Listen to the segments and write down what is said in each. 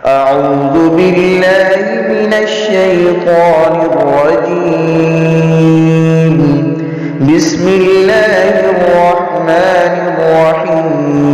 أعوذ بالله من الشيطان الرجيم. بسم الله الرحمن الرحيم.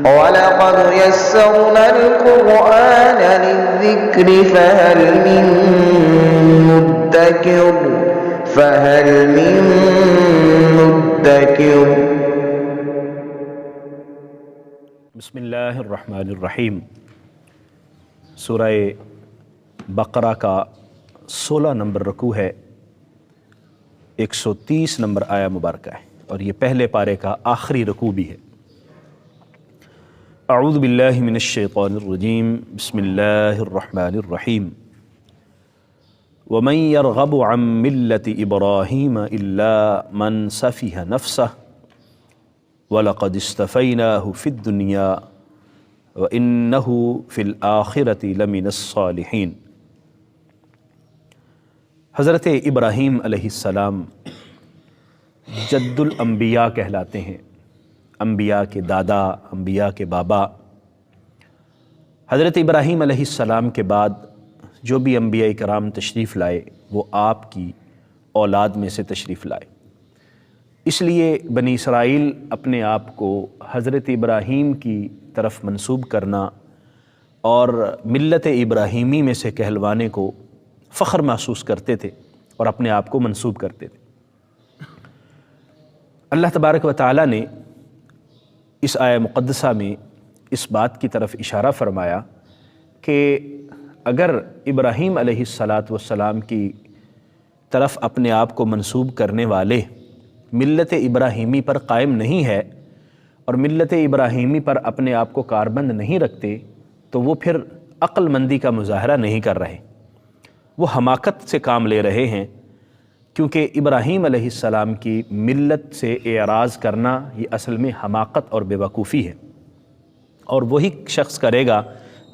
ولقد يسرنا القرآن للذكر فهل من مدكر. بسم اللہ الرحمن الرحیم. سورہ بقرہ کا 16 نمبر رکوع ہے، 130 نمبر آیہ مبارکہ ہے، اور یہ پہلے پارے کا آخری رکوع بھی ہے. اعوذ باللہ من الشیطان الرجیم. بسم اللہ الرحمن الرحیم. ومن يرغب عن ملة إبراهيم إلا من سفه نفسه وَلَقَدِ اسْتَفَيْنَاهُ فِي الدُّنْيَا وَإِنَّهُ فِي الْآخِرَةِ لَمِنَ الصَّالِحِينَ. حضرت ابراہیم علیہ السلام جد الانبیاء کہلاتے ہیں، انبیاء کے دادا، انبیاء کے بابا. حضرت ابراہیم علیہ السلام کے بعد جو بھی انبیاء کرام تشریف لائے وہ آپ کی اولاد میں سے تشریف لائے. اس لیے بنی اسرائیل اپنے آپ کو حضرت ابراہیم کی طرف منسوب کرنا اور ملت ابراہیمی میں سے کہلوانے کو فخر محسوس کرتے تھے اور اپنے آپ کو منسوب کرتے تھے. اللہ تبارک و تعالیٰ نے اس آیہ مقدسہ میں اس بات کی طرف اشارہ فرمایا کہ اگر ابراہیم علیہ السلام کی طرف اپنے آپ کو منسوب کرنے والے ملت ابراہیمی پر قائم نہیں ہے اور ملت ابراہیمی پر اپنے آپ کو کاربند نہیں رکھتے تو وہ پھر عقل مندی کا مظاہرہ نہیں کر رہے، وہ حماقت سے کام لے رہے ہیں. کیونکہ ابراہیم علیہ السلام کی ملت سے اعراض کرنا یہ اصل میں حماقت اور بے وقوفی ہے، اور وہی شخص کرے گا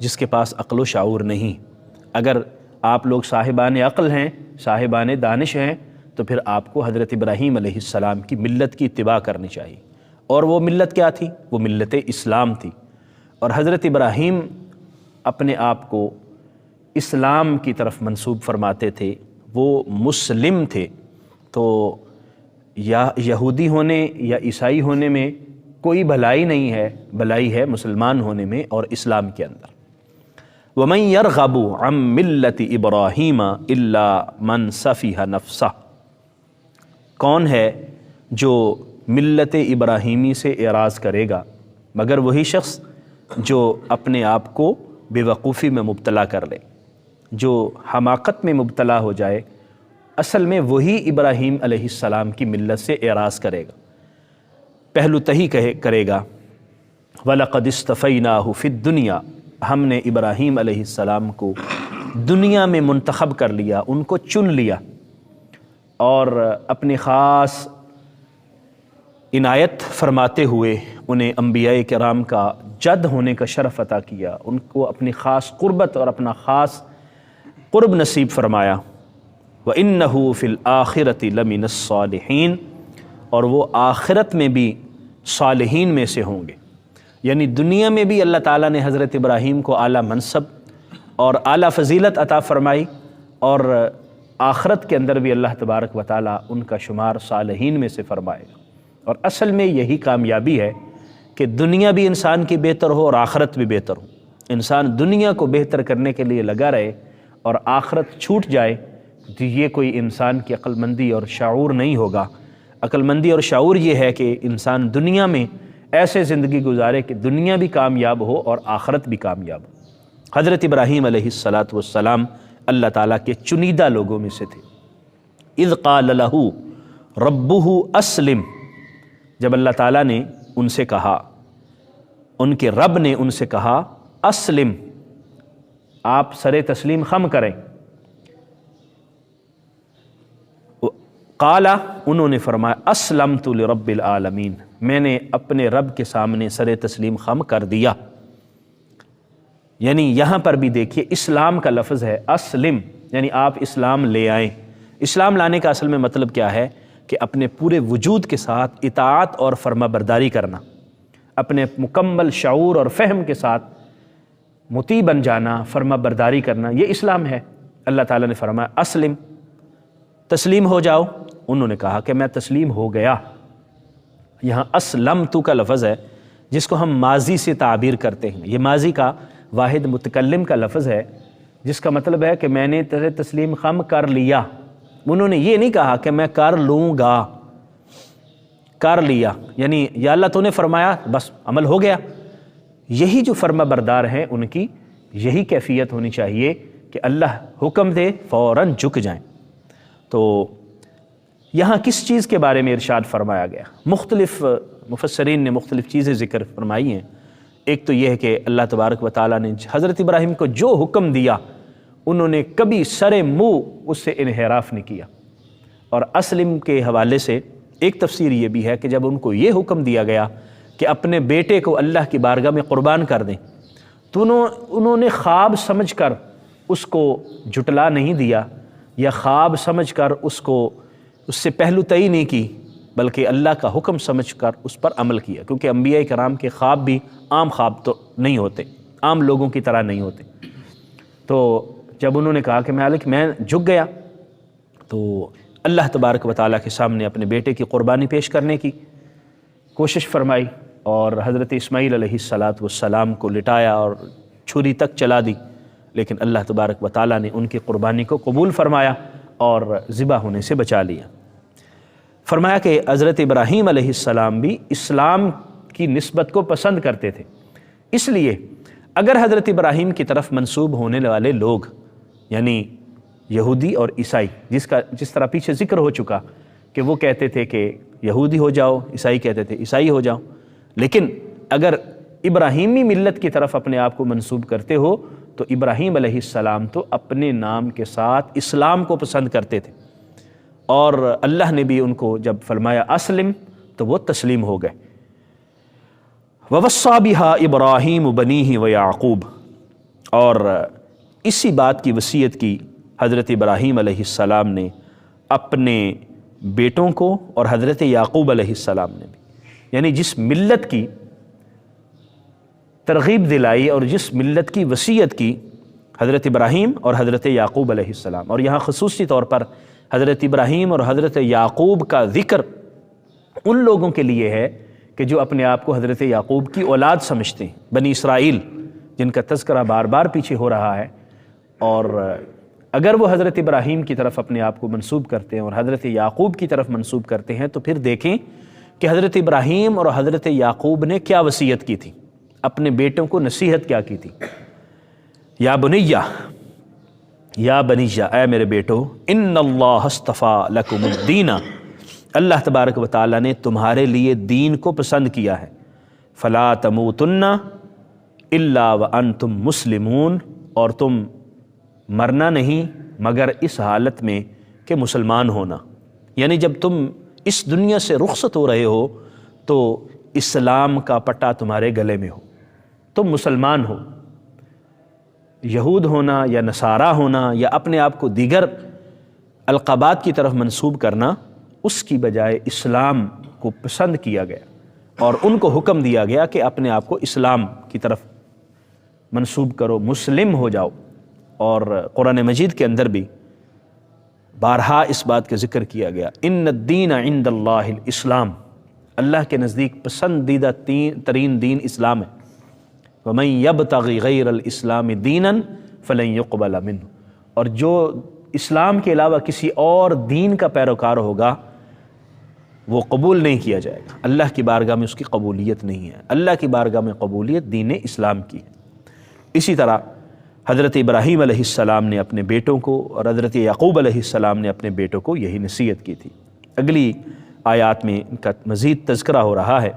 جس کے پاس عقل و شعور نہیں. اگر آپ لوگ صاحبان عقل ہیں، صاحبان دانش ہیں، تو پھر آپ کو حضرت ابراہیم علیہ السلام کی ملت کی اتباع کرنی چاہیے. اور وہ ملت کیا تھی؟ وہ ملت اسلام تھی. اور حضرت ابراہیم اپنے آپ کو اسلام کی طرف منسوب فرماتے تھے، وہ مسلم تھے. تو یا یہودی ہونے یا عیسائی ہونے میں کوئی بھلائی نہیں ہے، بھلائی ہے مسلمان ہونے میں اور اسلام کے اندر. وَمَن يَرْغَبُ عَن مِلَّةِ إِبْرَاهِيمَ إِلَّا مَنْ سَفِهَ نَفْسَهُ. کون ہے جو ملت ابراہیمی سے اعراض کرے گا؟ مگر وہی شخص جو اپنے آپ کو بے وقوفی میں مبتلا کر لے، جو حماقت میں مبتلا ہو جائے. اصل میں وہی ابراہیم علیہ السلام کی ملت سے اعراض کرے گا، پہلو تہی کرے گا. وَلَقَدِ اسْتَفَيْنَاهُ فِي الدُّنْيَا. ہم نے ابراہیم علیہ السلام کو دنیا میں منتخب کر لیا، ان کو چن لیا، اور اپنی خاص عنایت فرماتے ہوئے انہیں انبیاء کرام کا جد ہونے کا شرف عطا کیا، ان کو اپنی خاص قربت اور اپنا خاص قرب نصیب فرمایا. وَإِنَّهُ فِي الْآخِرَةِ لَمِنَ الصَّالِحِينَ. اور وہ آخرت میں بھی صالحین میں سے ہوں گے. یعنی دنیا میں بھی اللہ تعالیٰ نے حضرت ابراہیم کو اعلیٰ منصب اور اعلیٰ فضیلت عطا فرمائی، اور آخرت کے اندر بھی اللہ تبارک و تعالیٰ ان کا شمار صالحین میں سے فرمائے گا. اور اصل میں یہی کامیابی ہے کہ دنیا بھی انسان کی بہتر ہو اور آخرت بھی بہتر ہو. انسان دنیا کو بہتر کرنے کے لیے لگا رہے اور آخرت چھوٹ جائے تو یہ کوئی انسان کی عقل مندی اور شعور نہیں ہوگا. عقل مندی اور شعور یہ ہے کہ انسان دنیا میں ایسے زندگی گزارے کہ دنیا بھی کامیاب ہو اور آخرت بھی کامیاب ہو. حضرت ابراہیم علیہ السلام اللہ تعالیٰ کے چنیدہ لوگوں میں سے تھے. اذ قال له ربه اسلم. جب اللہ تعالیٰ نے ان سے کہا، ان کے رب نے ان سے کہا اسلم، آپ سر تسلیم خم کریں. قال، انہوں نے فرمایا اسلمت لرب العالمین، میں نے اپنے رب کے سامنے سر تسلیم خم کر دیا. یعنی یہاں پر بھی دیکھیے اسلام کا لفظ ہے اسلم، یعنی آپ اسلام لے آئیں. اسلام لانے کا اصل میں مطلب کیا ہے کہ اپنے پورے وجود کے ساتھ اطاعت اور فرما برداری کرنا، اپنے مکمل شعور اور فہم کے ساتھ مطیع بن جانا، فرما برداری کرنا، یہ اسلام ہے۔ اللہ تعالیٰ نے فرمایا اسلم، تسلیم ہو جاؤ۔ انہوں نے کہا کہ میں تسلیم ہو گیا۔ یہاں اسلمت کا لفظ ہے جس کو ہم ماضی سے تعبیر کرتے ہیں، یہ ماضی کا واحد متکلم کا لفظ ہے، جس کا مطلب ہے کہ میں نے تیرے تسلیم خم کر لیا۔ انہوں نے یہ نہیں کہا کہ میں کر لوں گا، کر لیا یعنی یا اللہ تو نے فرمایا بس عمل ہو گیا۔ یہی جو فرما بردار ہیں ان کی یہی کیفیت ہونی چاہیے کہ اللہ حکم دے فوراً جھک جائیں۔ تو یہاں کس چیز کے بارے میں ارشاد فرمایا گیا؟ مختلف مفسرین نے مختلف چیزیں ذکر فرمائی ہیں۔ ایک تو یہ ہے کہ اللہ تبارک و تعالیٰ نے حضرت ابراہیم کو جو حکم دیا انہوں نے کبھی سر منہ اس سے انحراف نہیں کیا۔ اور اسلم کے حوالے سے ایک تفسیر یہ بھی ہے کہ جب ان کو یہ حکم دیا گیا کہ اپنے بیٹے کو اللہ کی بارگاہ میں قربان کر دیں تو انہوں نے خواب سمجھ کر اس کو جھٹلا نہیں دیا یا خواب سمجھ کر اس سے پہلو تئی نہیں کی، بلکہ اللہ کا حکم سمجھ کر اس پر عمل کیا، کیونکہ انبیاء کرام کے خواب بھی عام خواب تو نہیں ہوتے، عام لوگوں کی طرح نہیں ہوتے۔ تو جب انہوں نے کہا کہ میں جھک گیا تو اللہ تبارک و تعالیٰ کے سامنے اپنے بیٹے کی قربانی پیش کرنے کی کوشش فرمائی اور حضرت اسماعیل علیہ السلام کو لٹایا اور چھری تک چلا دی، لیکن اللہ تبارک و تعالیٰ نے ان کی قربانی کو قبول فرمایا اور ذبح ہونے سے بچا لیا۔ فرمایا کہ حضرت ابراہیم علیہ السلام بھی اسلام کی نسبت کو پسند کرتے تھے، اس لیے اگر حضرت ابراہیم کی طرف منسوب ہونے والے لوگ یعنی یہودی اور عیسائی، جس طرح پیچھے ذکر ہو چکا کہ وہ کہتے تھے کہ یہودی ہو جاؤ، عیسائی کہتے تھے عیسائی ہو جاؤ، لیکن اگر ابراہیمی ملت کی طرف اپنے آپ کو منسوب کرتے ہو تو ابراہیم علیہ السلام تو اپنے نام کے ساتھ اسلام کو پسند کرتے تھے، اور اللہ نے بھی ان کو جب فرمایا اسلم تو وہ تسلیم ہو گئے۔ وَوَصَّى بِهَا إِبْرَاهِيمُ بَنِيهِ وَيَعْقُوبُ، اور اسی بات کی وصیت کی حضرت ابراہیم علیہ السلام نے اپنے بیٹوں کو اور حضرت یعقوب علیہ السلام نے بھی، یعنی جس ملت کی ترغیب دلائی اور جس ملت کی وصیت کی حضرت ابراہیم اور حضرت یعقوب علیہ السلام، اور یہاں خصوصی طور پر حضرت ابراہیم اور حضرت یعقوب کا ذکر ان لوگوں کے لیے ہے کہ جو اپنے آپ کو حضرت یعقوب کی اولاد سمجھتے ہیں، بنی اسرائیل جن کا تذکرہ بار بار پیچھے ہو رہا ہے، اور اگر وہ حضرت ابراہیم کی طرف اپنے آپ کو منسوب کرتے ہیں اور حضرت یعقوب کی طرف منسوب کرتے ہیں تو پھر دیکھیں کہ حضرت ابراہیم اور حضرت یعقوب نے کیا وصیت کی تھی، اپنے بیٹوں کو نصیحت کیا کی تھی۔ یا بنیہ، یا بنیہ، اے میرے بیٹو، ان اللہ اصطفیٰ لکم الدین، اللہ تبارک و تعالیٰ نے تمہارے لیے دین کو پسند کیا ہے، فلا تموتن الا وانتم مسلمون، اور تم مرنا نہیں مگر اس حالت میں کہ مسلمان ہونا، یعنی جب تم اس دنیا سے رخصت ہو رہے ہو تو اسلام کا پٹا تمہارے گلے میں ہو، تم مسلمان ہو۔ یہود ہونا یا نصارہ ہونا یا اپنے آپ کو دیگر القابات کی طرف منسوب کرنا، اس کی بجائے اسلام کو پسند کیا گیا اور ان کو حکم دیا گیا کہ اپنے آپ کو اسلام کی طرف منسوب کرو، مسلم ہو جاؤ۔ اور قرآن مجید کے اندر بھی بارہا اس بات کا ذکر کیا گیا، ان الدین عند اللہ الاسلام، اللہ کے نزدیک پسندیدہ ترین دین اسلام ہے، وَمَن يَبْتَغِ غَيْرَ الْإِسْلَامِ دِينًا فَلَن يُقْبَلَ مِنْهُ، اور جو اسلام کے علاوہ کسی اور دین کا پیروکار ہوگا وہ قبول نہیں کیا جائے گا، اللہ کی بارگاہ میں اس کی قبولیت نہیں ہے، اللہ کی بارگاہ میں قبولیت دین اسلام کی ہے۔ اسی طرح حضرت ابراہیم علیہ السلام نے اپنے بیٹوں کو اور حضرت یعقوب علیہ السلام نے اپنے بیٹوں کو یہی نصیحت کی تھی۔ اگلی آیات میں ان کا مزید تذکرہ ہو رہا ہے۔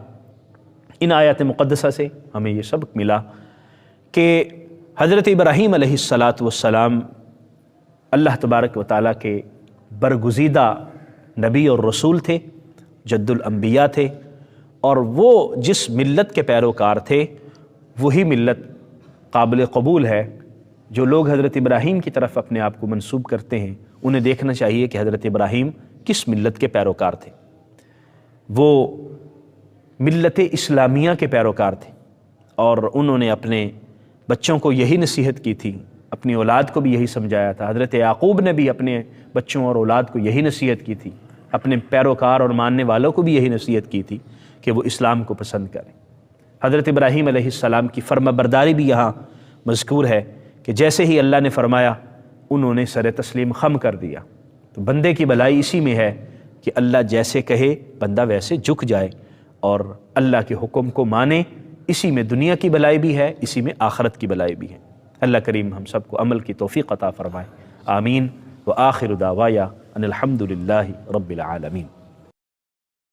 ان آیات مقدسہ سے ہمیں یہ سبق ملا کہ حضرت ابراہیم علیہ السلام اللہ تبارک و تعالیٰ کے برگزیدہ نبی اور رسول تھے، جد الانبیاء تھے، اور وہ جس ملت کے پیروکار تھے وہی ملت قابل قبول ہے۔ جو لوگ حضرت ابراہیم کی طرف اپنے آپ کو منسوب کرتے ہیں انہیں دیکھنا چاہیے کہ حضرت ابراہیم کس ملت کے پیروکار تھے، وہ ملت اسلامیہ کے پیروکار تھے، اور انہوں نے اپنے بچوں کو یہی نصیحت کی تھی، اپنی اولاد کو بھی یہی سمجھایا تھا۔ حضرت یعقوب نے بھی اپنے بچوں اور اولاد کو یہی نصیحت کی تھی، اپنے پیروکار اور ماننے والوں کو بھی یہی نصیحت کی تھی کہ وہ اسلام کو پسند کریں۔ حضرت ابراہیم علیہ السلام کی فرما برداری بھی یہاں مذکور ہے کہ جیسے ہی اللہ نے فرمایا انہوں نے سر تسلیم خم کر دیا۔ تو بندے کی بھلائی اسی میں ہے کہ اللہ جیسے کہے بندہ ویسے جھک جائے اور اللہ کے حکم کو مانے۔ اسی میں دنیا کی بھلائی بھی ہے، اسی میں آخرت کی بھلائی بھی ہے۔ اللہ کریم ہم سب کو عمل کی توفیق عطا فرمائے، آمین۔ وآخر دعوایا ان الحمد للہ رب العالمین۔